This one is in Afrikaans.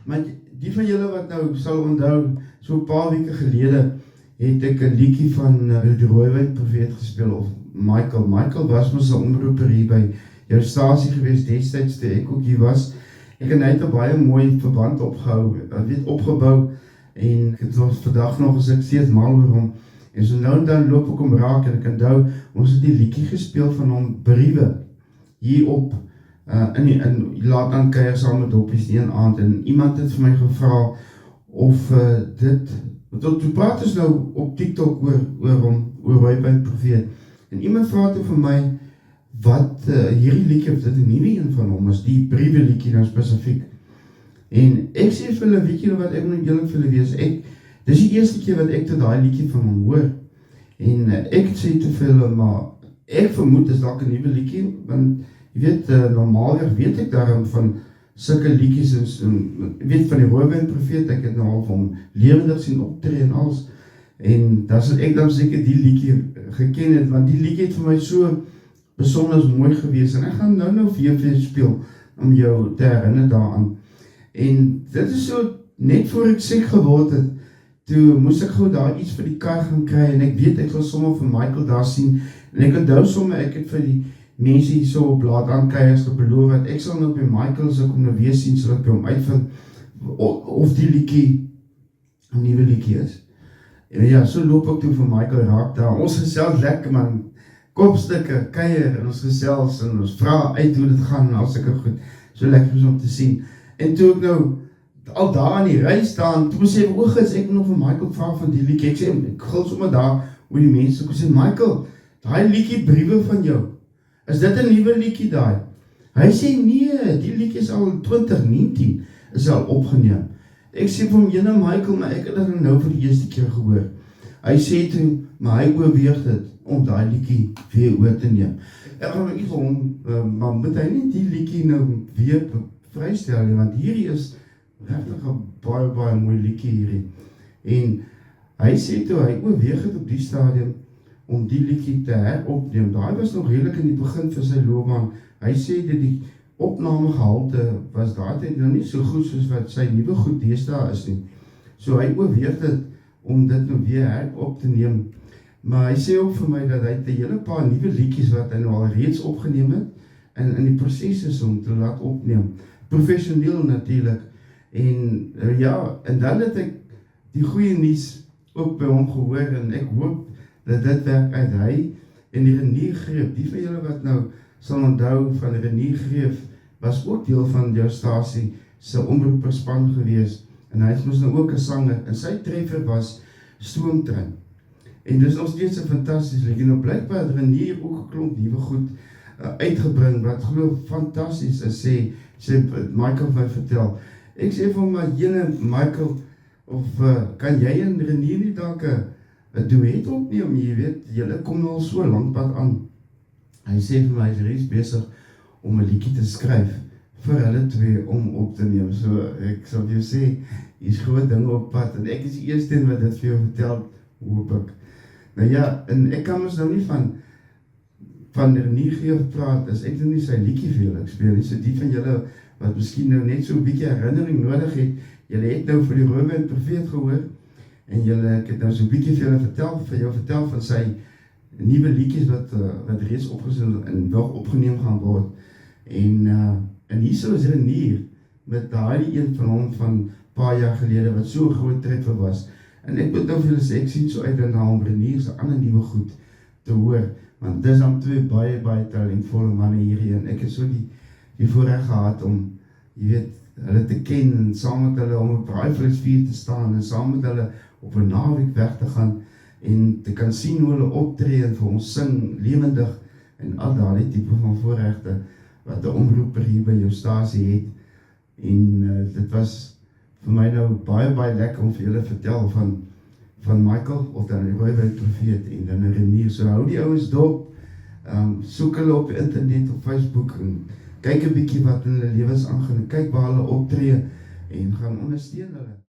Maar die van julle wat nou sal onthou, so 'n paar weke gelede het ek 'n liedjie van die Rooiwyn Profeet gespeel, of Michael. Michael was mos 'n omroeper hier by jou stasie gewees destyds toe ek ook hier was. Ek en hy het 'n baie mooi verband opgebou en ek het ons vandag nog as ek steeds mal oor hom. En so nou en dan loop ek hom raak en ek onthou, ons het die liedjie gespeel van hom, Briewe, hier op in laat aan kuier saam met Doppies die een aand, en iemand het vir my gevra of toe praat ons nou op TikTok oor hom, oor Rooiwyn Profeet, en iemand vra toe vir my, wat hierdie liedjie, of dit 'n nuwe een van hom is, die Briewe liedjie nou spesifiek. En ek sê vir hulle, weet jy wat ek moet eerlik vir hulle wees, dis die eerste keer wat ek tot daai liedjie van hom hoor. En ek sê te vir hulle, maar ek vermoed is dalk 'n nuwe liedjie, want jy weet, normaalweg weet ek daarom van sulke liedjies, en weet van die Rooiwyn Profeet, ek het nou al van hom lewendig sien optree en alles, en daar sal ek dan seker die liedjie geken het, want die liedjie het vir my so besonder mooi gewees, en ek gaan nou vir jou speel, om jou te herinner daaraan. En dit is so, net voor ek siek geword het, toe moes ek gou daar iets vir die kar gaan kry, en ek weet, ek sal sommer vir Michael daar sien, en ek onthou sommer, ek het vir die mense hier so op laat aankuiers beloof, dat ek sal nou by Michael, as ek hom nou weer sien, sal ek by hom uitvind, of die liedjie 'n nuwe liedjie is. En ja, so loop ek toe vir Michael raak daar, ons gesels lekker man, kopstukke, kuier, en ons gesels, en ons vra uit hoe dit gaan, en al sulke goed, so lekker is om te sien. En toe ek nou al daar in die ry staan, toe sê ek, oogis, ek moet nog vir Michael vra van die liedjie, ek sê, ek gul sommer daar, hoe die mense, ek sê, Michael, daai liedjie Briewe van jou, is dit 'n nuwe liedjie daai? Hy sê, nee, die liedjie is al 2019, is al opgeneem. Ek sê vir hom, jene Michael, maar ek het dit nou vir die eerste keer gehoor. Hy sê toe, maar hy oorweeg dit, om daai liedjie weer oor te neem. Ek gaan vir hom, maar moet hy nie die liedjie nou weer vrystel nie, want hierdie is regtig 'n baie mooi liedjie hierdie. En hy sê toe, hy oorweeg het op die stadium, om die liedjie te heropneem. Daai was nog redelik in die begin vir sy loopbaan. Hy sê dat die opnamegehalte was daai tyd nou nie so goed soos wat sy nuwe goed deesdae is nie. So hy oorweeg dit om dit nou weer herop te neem. Maar hy sê ook vir my dat hy 'n hele paar nuwe liedjies wat hy nou al reeds opgeneem het, en in die proses is om te laat opneem. Professioneel natuurlik. En ja, en dan het ek die goeie nuus ook by hom gehoor, en ek hoop dat dit werk uit hy en die Renier Greef. Die van julle wat nou sal onthou van Renier Greef, was ook deel van jou stasie se omroeperspan gewees, en hy moes nou ook 'n sanger, en sy treffer was Stoomtrein. En dis nog steeds 'n fantasties liedjie. Nou blykbaar het Renier ook 'n klomp nuwe goed uitgebring, wat glo fantasties is, sê Michael my vertel. Ek sê vir hom, maar jene Michael, of kan jy en Renier nie dalk 'n duet opneem, jy weet, julle kom nou al so lank pad aan. Hy sê vir my, hy is reeds besig om 'n liedjie te skryf, vir hulle twee om op te neem. So ek sal vir jou sê, hier's groot dinge op pad, en ek is die eerste een wat dit vir jou vertel, hoop ek. Nou ja, en ek kan ons nou nie van Renier Greef praat, as ek nou nie sy liedjie vir julle speel nie, so die van julle wat miskien nou net so 'n bietjie herinnering nodig het, julle het nou vir die Rooiwyn Profeet gehoor, en ek het nou so 'n bietjie vir jou vertel van sy nuwe liedjies wat reeds opgesit en wel opgeneem gaan word. En hierso is Renier met daai een van hom van paar jaar gelede wat so 'n groot treffer was. En ek moet nou vir julle sê, ek sien so uit daarna om Renier se ander nuwe goed te hoor, want dis dan twee baie talentvolle manne hierdie, en ek het so die voorreg gehad om, jy weet, hulle te ken, en saam met hulle om 'n braaivleisvuur te staan, en saam met hulle op 'n naweek weg te gaan, en te kan sien hoe hulle optree, en vir ons sing, lewendig, en al daardie tipe van voorregte, wat 'n omroeper hier by jou stasie het. En dit was vir my nou baie lekker om vir julle vertel van Michael, of dan die Rooiwyn Profeet, en dan Renier. So hou die ouens dop, soek hulle op die internet, op Facebook, en kyk 'n bietjie wat in hulle lewens aangaan, en kyk waar hulle optree, en gaan ondersteun hulle.